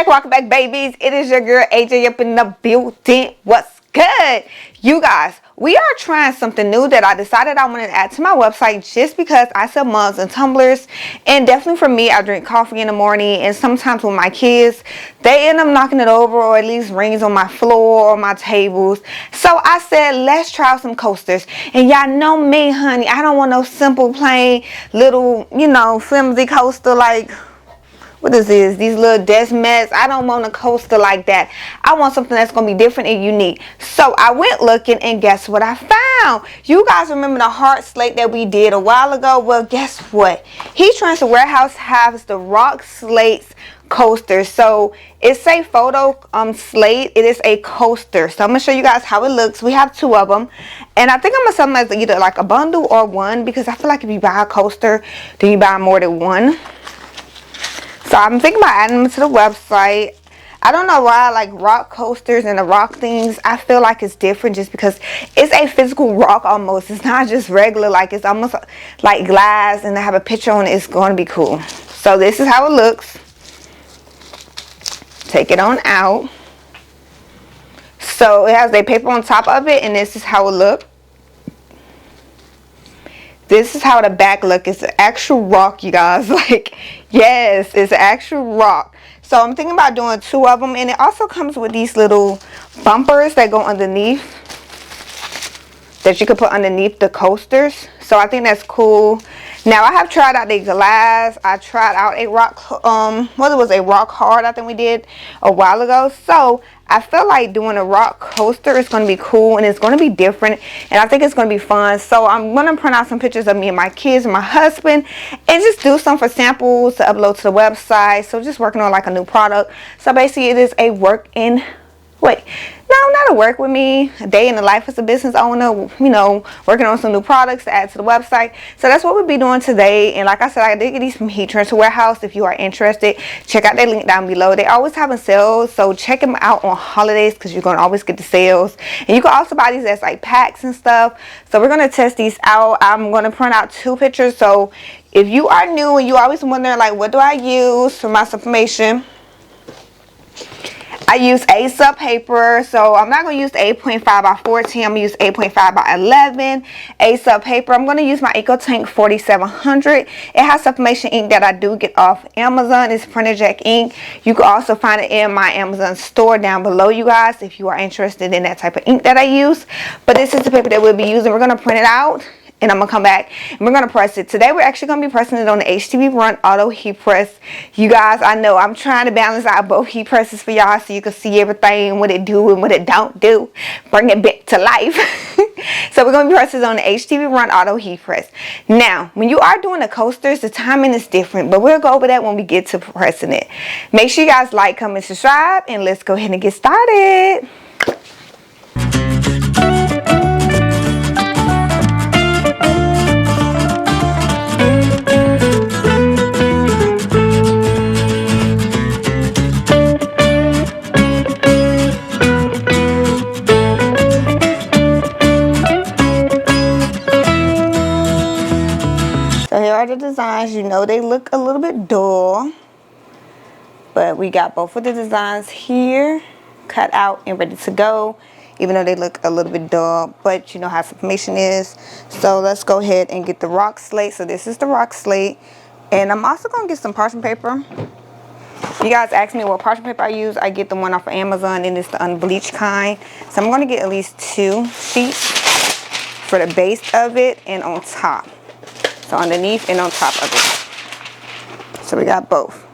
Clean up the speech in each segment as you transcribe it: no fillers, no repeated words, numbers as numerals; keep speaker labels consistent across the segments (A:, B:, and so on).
A: Welcome back, babies. It is your girl AJ up in the building. What's good? You guys, we are trying something new that I decided I wanted to add to my website just because I sell mugs and tumblers, and definitely for me, I drink coffee in the morning, and sometimes with my kids, they end up knocking it over or at least rings on my floor or my tables. So I said, let's try out some coasters. And y'all know me, honey, I don't want no simple, plain, little, flimsy coaster like... what is this? These little desk mats. I don't want a coaster like that. I want something that's going to be different and unique. So I went looking, and guess what I found? You guys remember the heart slate that we did a while ago? Well, guess what? Heat Transfer Warehouse has the rock slates coaster. So it's a photo slate. It is a coaster. So I'm going to show you guys how it looks. We have two of them. And I think I'm going to sell them as either like a bundle or one, because I feel like if you buy a coaster, then you buy more than one. So I'm thinking about adding them to the website. I don't know why I like rock coasters and the rock things. I feel like it's different just because it's a physical rock almost. It's not just regular, like it's almost like glass and I have a picture on it. It's going to be cool. So this is how it looks. Take it on out. So it has a paper on top of it, and this is how it looks. This is how the back look. It's an actual rock, you guys. Like, yes, it's an actual rock. So I'm thinking about doing two of them. And it also comes with these little bumpers that go underneath, that you could put underneath the coasters. So I think that's cool. Now I have tried out the glass. I tried out a rock, what it was, a rock hard, I think we did a while ago. So I feel like doing a rock coaster is going to be cool, and it's going to be different, and I think it's going to be fun. So I'm going to print out some pictures of me and my kids and my husband, and just do some for samples to upload to the website. So just working on like a new product. So basically it is a work in, not a work with me, a day in the life as a business owner, working on some new products to add to the website. So that's what we'll be doing today. And like I said, I did get these from Heat Transfer Warehouse. If you are interested, check out their link down below. They always having sales, so check them out on holidays because you're going to always get the sales. And you can also buy these as like packs and stuff. So we're going to test these out. I'm going to print out two pictures. So if you are new and you always wondering like, what do I use for my sublimation? I use A sub paper, so I'm not going to use the 8.5 by 14. I'm going to use 8.5 by 11 A sub paper. I'm going to use my EcoTank 4700. It has sublimation ink that I do get off Amazon. It's printer jack ink. You can also find it in my Amazon store down below, you guys, if you are interested in that type of ink that I use. But this is the paper that we'll be using. We're going to print it out, and I'm going to come back and we're going to press it. Today we're actually going to be pressing it on the HTV Run Auto Heat Press. You guys, I know I'm trying to balance out both heat presses for y'all so you can see everything, what it do and what it don't do. Bring it back to life. So we're going to be pressing it on the HTV Run Auto Heat Press. Now, when you are doing the coasters, the timing is different, but we'll go over that when we get to pressing it. Make sure you guys like, comment, subscribe, and let's go ahead and get started. So here are the designs. You know they look a little bit dull, but we got both of the designs here cut out and ready to go, even though they look a little bit dull, but you know how sublimation is. So let's go ahead and get the rock slate. So this is the rock slate, and I'm also going to get some parchment paper. You guys ask me what parchment paper I use. I get the one off of Amazon, and it's the unbleached kind. So I'm going to get at least 2 sheets for the base of it and on top. So underneath and on top of it. So we got both.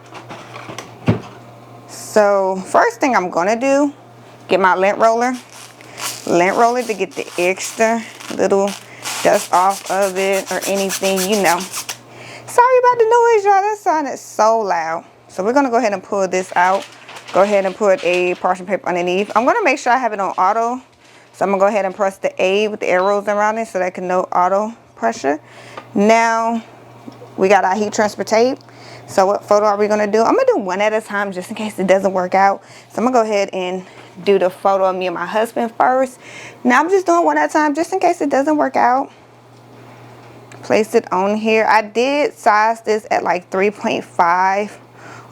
A: So first thing I'm going to do, get my lint roller to get the extra little dust off of it or anything, Sorry about the noise, y'all. That sounded so loud. So we're going to go ahead and pull this out. Go ahead and put a parchment paper underneath. I'm going to make sure I have it on auto. So I'm going to go ahead and press the A with the arrows around it so that I can know auto pressure. Now we got our heat transfer tape. So what photo are we going to do? I'm going to do one at a time just in case it doesn't work out. So I'm going to go ahead and do the photo of me and my husband first. Now I'm just doing one at a time just in case it doesn't work out. Place it on here. I did size this at like 3.5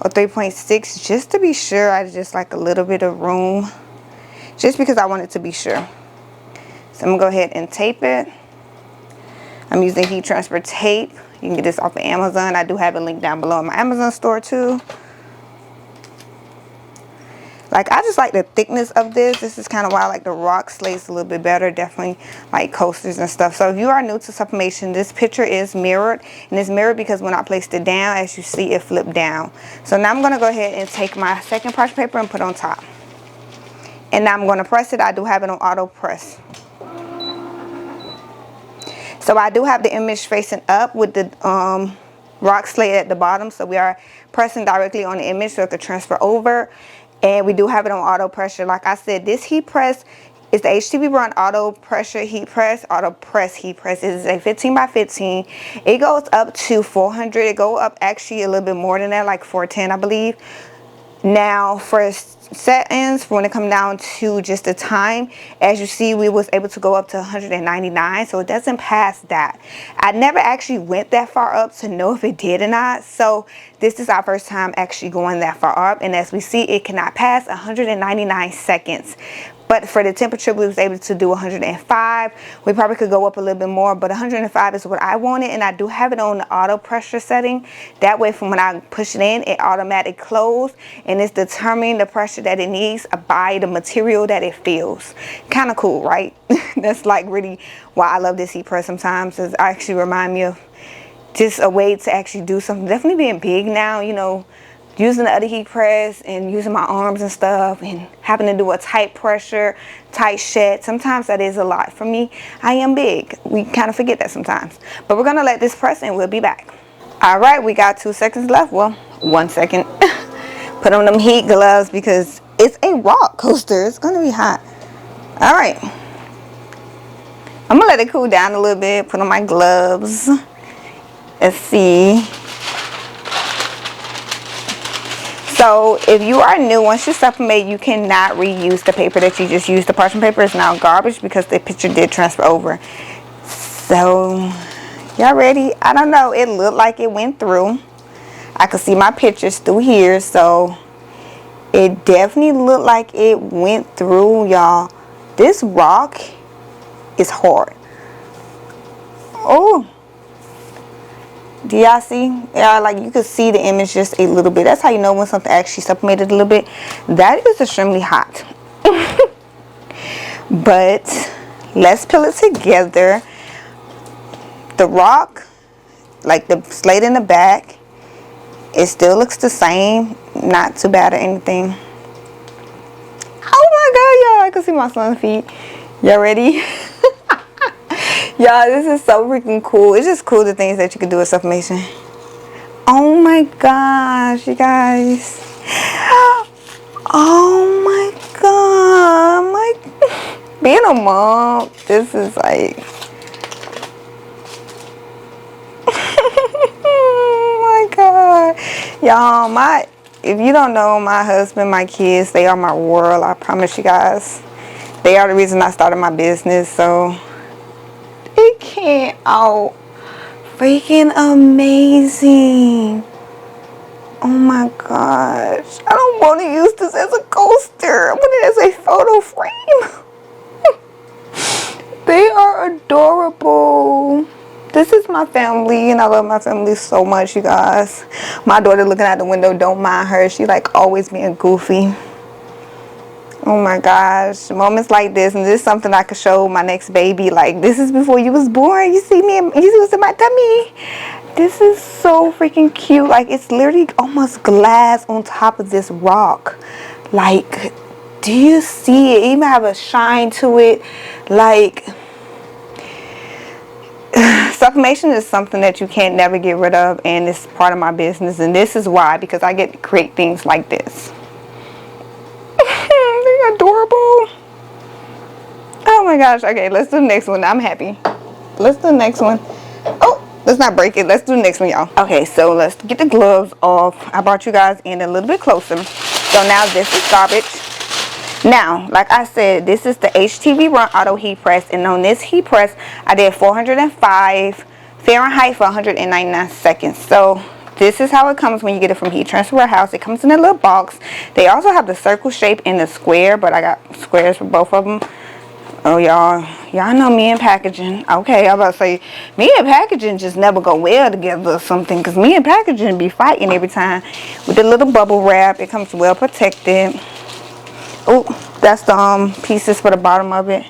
A: or 3.6 just to be sure. I just like a little bit of room just because I wanted to be sure. So I'm gonna go ahead and tape it. I'm using heat transfer tape. You can get this off of Amazon. I do have a link down below in my Amazon store too. Like, I just like the thickness of this. This is kind of why I like the rock slates a little bit better. Definitely like coasters and stuff. So if you are new to sublimation, this picture is mirrored. And it's mirrored because when I placed it down, as you see, it flipped down. So now I'm going to go ahead and take my second parchment paper and put it on top. And now I'm going to press it. I do have it on auto press. So I do have the image facing up with the rock slate at the bottom. So we are pressing directly on the image so it could transfer over. And we do have it on auto pressure. Like I said, this heat press is the HTV brand auto pressure heat press, auto press heat press. It is a 15 by 15. It goes up to 400. It goes up actually a little bit more than that, like 410, I believe. Now for settings, when it comes down to just the time, as you see, we was able to go up to 199, so it doesn't pass that. I never actually went that far up to know if it did or not, so this is our first time actually going that far up. And as we see, it cannot pass 199 seconds. But for the temperature, we was able to do 105. We probably could go up a little bit more, but 105 is what I wanted. And I do have it on the auto pressure setting. That way, from when I push it in, it automatically closes. And it's determining the pressure that it needs by the material that it feels. Kind of cool, right? That's like really why I love this heat press sometimes. It actually reminds me of just a way to actually do something. Definitely being big now, you know, using the other heat press and using my arms and stuff and having to do a tight pressure, tight shed. Sometimes that is a lot for me. I am big. We kind of forget that sometimes. But we're going to let this press and we'll be back. All right, we got 2 seconds left. Well, 1 second. Put on them heat gloves because it's a rock coaster. It's going to be hot. All right. I'm going to let it cool down a little bit. Put on my gloves. Let's see. So if you are new, once you sublimate, you cannot reuse the paper that you just used. The parchment paper is now garbage because the picture did transfer over. So y'all ready? I don't know. It looked like it went through. I could see my pictures through here. So it definitely looked like it went through, y'all. This rock is hard. Oh. Do y'all see? Yeah, like you could see the image just a little bit. That's how you know when something actually sublimated a little bit. That is extremely hot. But let's peel it together. The rock, like the slate in the back, it still looks the same. Not too bad or anything. Oh my god, y'all. I can see my son's feet. Y'all ready? Y'all, this is so freaking cool. It's just cool the things that you can do with sublimation. Oh my gosh, you guys. Oh my god. Being a mom, this is like... Oh my god. Y'all, if you don't know, my husband, my kids, they are my world. I promise you guys. They are the reason I started my business, so... It came out freaking amazing. Oh my gosh. I don't want to use this as a coaster. I want it as a photo frame. They are adorable. This is my family and I love my family so much, you guys. My daughter looking out the window, don't mind her. She like always being goofy. Oh my gosh, moments like this, and this is something I could show my next baby. Like, this is before you was born. You see me, you was in my tummy. This is so freaking cute. Like, it's literally almost glass on top of this rock. Like, do you see it? Even have a shine to it. Like, sublimation is something that you can't never get rid of, and it's part of my business. And this is why, because I get to create things like this. They're adorable. Oh my gosh. Okay, let's do the next one. I'm happy. Let's do the next one. Oh, let's not break it. Let's do the next one, y'all. Okay, so let's get the gloves off. I brought you guys in a little bit closer. So now this is garbage. Now, like I said, this is the HTV Run Auto Heat Press, and on this heat press, I did 405 Fahrenheit for 199 seconds. So this is how it comes when you get it from Heat Transfer Warehouse. It comes in a little box. They also have the circle shape and the square, but I got squares for both of them. Oh, y'all know me and packaging. Okay, I'm about to say, me and packaging just never go well together or something, because me and packaging be fighting every time. With the little bubble wrap, it comes well protected. Oh, that's the pieces for the bottom of it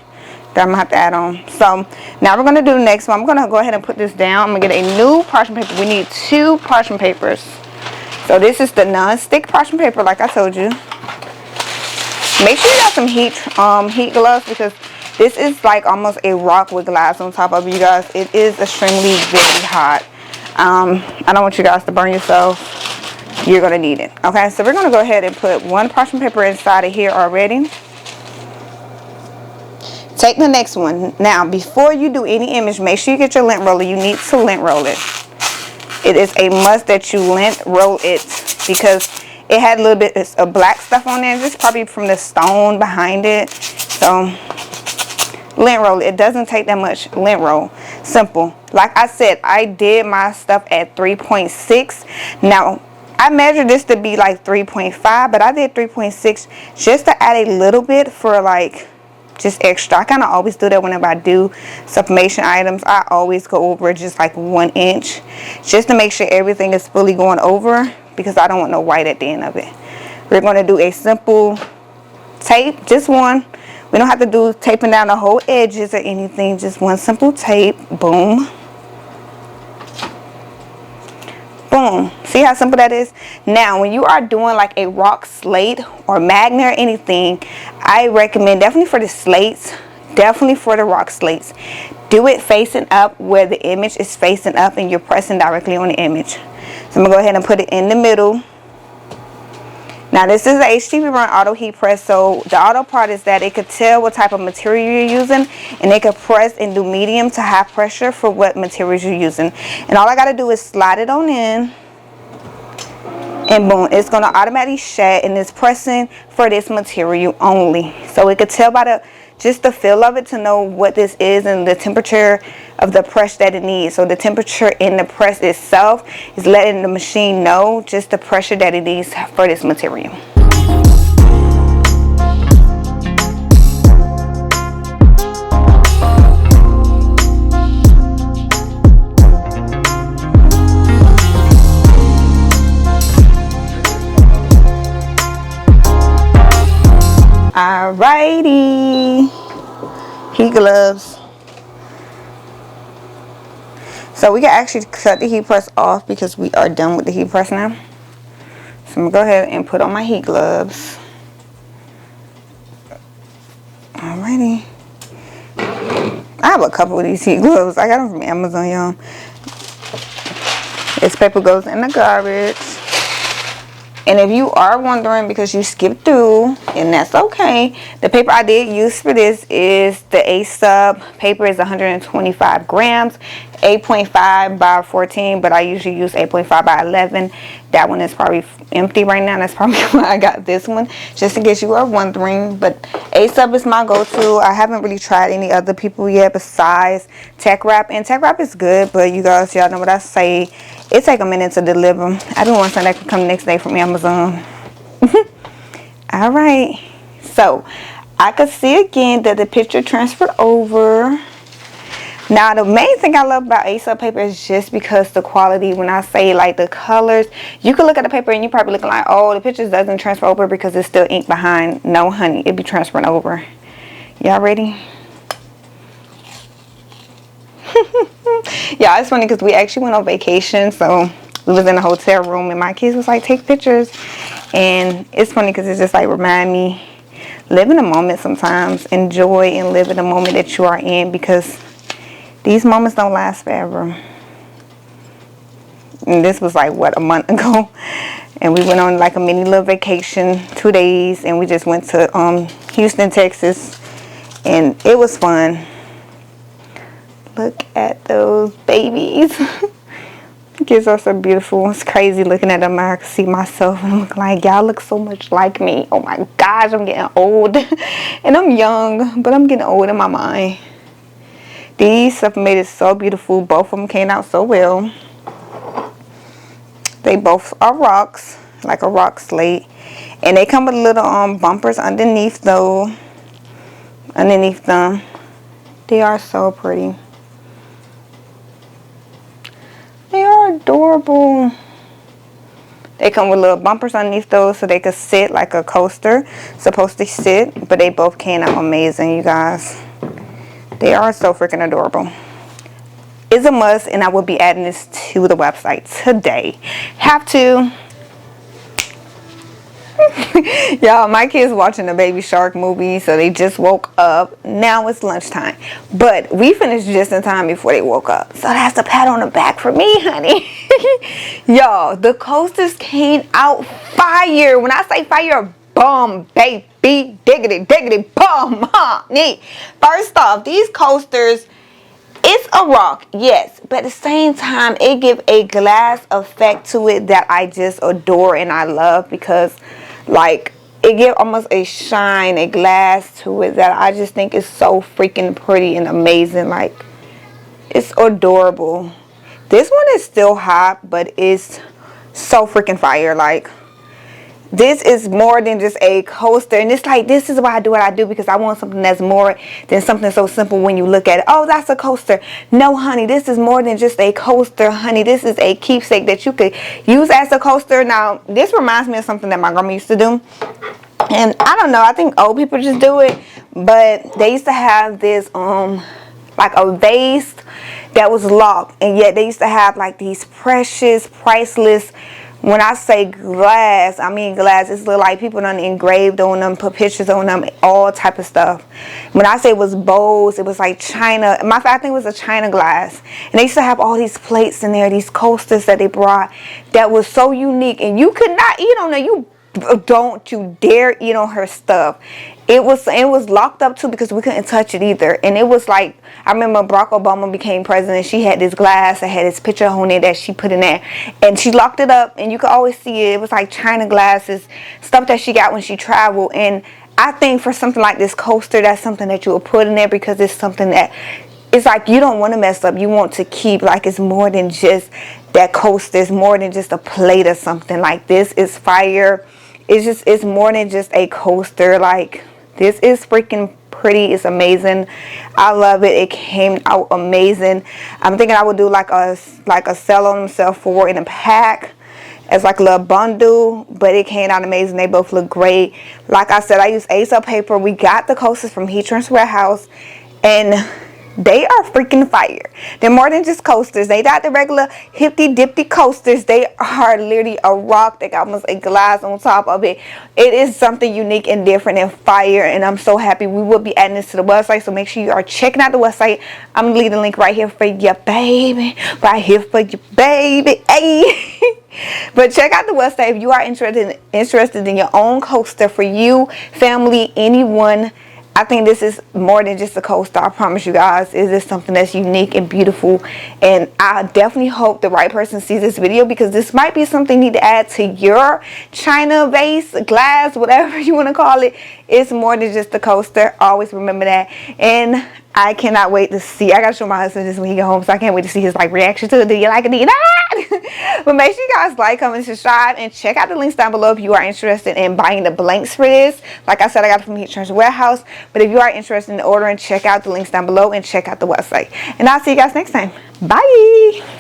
A: that I'm gonna have to add on. So now we're gonna do the next one. I'm gonna go ahead and put this down. I'm gonna get a new parchment paper. We need 2 parchment papers. So this is the non-stick parchment paper, like I told you. Make sure you got some heat gloves, because this is like almost a rock with glass on top of it, you guys. It is extremely very hot. I don't want you guys to burn yourself. You're going to need it. Okay, so we're going to go ahead and put 1 parchment paper inside of here already. Take the next one. Now, before you do any image, make sure you get your lint roller. You need to lint roll it. It is a must that you lint roll it, because it had a little bit of black stuff on there. This is probably from the stone behind it. So, lint roll. It doesn't take that much lint roll. Simple. Like I said, I did my stuff at 3.6. Now, I measured this to be like 3.5, but I did 3.6 just to add a little bit for like just extra. I kind of always do that whenever I do sublimation items. I always go over just like 1 inch just to make sure everything is fully going over, because I don't want no white at the end of it. We're going to do a simple tape, just one. We don't have to do taping down the whole edges or anything, just one simple tape. Boom. Boom. See how simple that is? Now, when you are doing like a rock slate or magnet or anything, I recommend, definitely for the slates, definitely for the rock slates, do it facing up where the image is facing up and you're pressing directly on the image. So I'm going to go ahead and put it in the middle. Now, this is the HTV Run Auto Heat Press, so the auto part is that it could tell what type of material you're using, and it could press and do medium to high pressure for what materials you're using. And all I got to do is slide it on in, and boom, it's going to automatically shed, and it's pressing for this material only. So it could tell by just the feel of it to know what this is and the temperature of the press that it needs. So the temperature in the press itself is letting the machine know just the pressure that it needs for this material. Alrighty, heat gloves. So we can actually cut the heat press off because we are done with the heat press now. So I'm gonna go ahead and put on my heat gloves. Alrighty. I have a couple of these heat gloves. I got them from Amazon, y'all. This paper goes in the garbage. And if you are wondering because you skipped through, and that's okay, the paper I did use for this is the A-Sub paper. Is 125 grams, 8.5 by 14, but I usually use 8.5 by 11. That one is probably empty right now. That's probably why I got this one, just in case you are wondering. But A-Sub is my go-to. I haven't really tried any other people yet besides Tech Wrap, and Tech Wrap is good, but you guys, y'all know what I say. It take a minute to deliver. I do want something that can come next day from Amazon. All right. So, I could see again that the picture transferred over. Now, the main thing I love about A-Sub paper is just because the quality, when I say like the colors, you can look at the paper and you probably looking like, oh, the pictures doesn't transfer over because it's still ink behind. No, honey, it be transferring over. Y'all ready? Yeah, it's funny because we actually went on vacation, so we was in a hotel room and my kids was like, take pictures. And it's funny because it's just like remind me, live in the moment sometimes. Enjoy and live in the moment that you are in, because these moments don't last forever. And this was like, what, a month ago? And we went on like a mini little vacation, 2 days, and we just went to Houston, Texas, and it was fun. Look at those babies. Kids are so beautiful. It's crazy looking at them. I can see myself and I'm like, y'all look so much like me. Oh my gosh, I'm getting old. And I'm young, but I'm getting old in my mind. These Sublimated so beautiful. Both of them came out so well. They both are rocks, like a rock slate. And they come with little bumpers underneath though. Underneath them. They are so pretty. They are adorable. They come with little bumpers underneath those so they could sit like a coaster. Supposed to sit, but they both came out amazing, you guys. They are so freaking adorable. It's a must, and I will be adding this to the website today. Have to. Y'all, my kids watching the Baby Shark movie, so they just woke up. Now it's lunchtime, but we finished just in time before they woke up, so that's a pat on the back for me, honey. Y'all, the coasters came out fire. When I say fire, bomb, baby, diggity diggity bomb, honey. First off, these coasters, it's a rock, yes, but at the same time it gives a glass effect to it that I just adore and I love, because like it gives almost a shine, a glass to it that I just think is so freaking pretty and amazing. Like, it's adorable. This one is still hot, but it's so freaking fire. Like, this is more than just a coaster, and it's like, this is why I do what I do, because I want something that's more than something so simple when you look at it. Oh, that's a coaster. No, honey, this is more than just a coaster, honey. This is a keepsake that you could use as a coaster. Now, this reminds me of something that my grandma used to do, and I don't know, I think old people just do it, but they used to have this like a vase that was locked, and yet they used to have like these precious, priceless, when I say glass, I mean glass. It's like people done engraved on them, put pictures on them, all type of stuff. When I say it was bowls, it was like china. My fact, I think it was a china glass. And they used to have all these plates in there, these coasters that they brought that was so unique. And you could not eat on them. Don't you dare eat on her stuff. It was locked up too, because we couldn't touch it either. And it was like, I remember Barack Obama became president. She had this glass that had his picture on it that she put in there, and she locked it up, and you could always see it. It was like china glasses, stuff that she got when she traveled. And I think for something like this coaster, that's something that you would put in there, because it's something that it's like you don't want to mess up. You want to keep, like, it's more than just that coaster. It's more than just a plate or something. Like, this is fire. It's more than just a coaster. Like, this is freaking pretty. It's amazing. I love it. It came out amazing. I'm thinking I would do like a sell on themselves for in a pack as like a little bundle, but it came out amazing. They both look great. Like I said, I use ASL paper. We got the coasters from Heat Transfer Warehouse, and they are freaking fire. They're more than just coasters. They not the regular hippy dippy coasters. They are literally a rock. They got almost a glass on top of it. It is something unique and different and fire, and I'm so happy. We will be adding this to the website, so make sure you are checking out the website. I'm gonna leave the link right here for you, baby. Right here for you, baby. Hey. But check out the website if you are interested in your own coaster for you, family, anyone. I think this is more than just a coaster. I promise you guys, it is something that's unique and beautiful. And I definitely hope the right person sees this video, because this might be something you need to add to your china vase, glass, whatever you want to call it. It's more than just a coaster. Always remember that. And I cannot wait to see. I gotta show my husband this when he get home, so I can't wait to see his like reaction to it. Do you like it? Do you not? But make sure you guys like, comment, subscribe, and check out the links down below if you are interested in buying the blanks for this. Like I said, I got it from Heat Transfer Warehouse. But if you are interested in ordering, check out the links down below and check out the website. And I'll see you guys next time. Bye.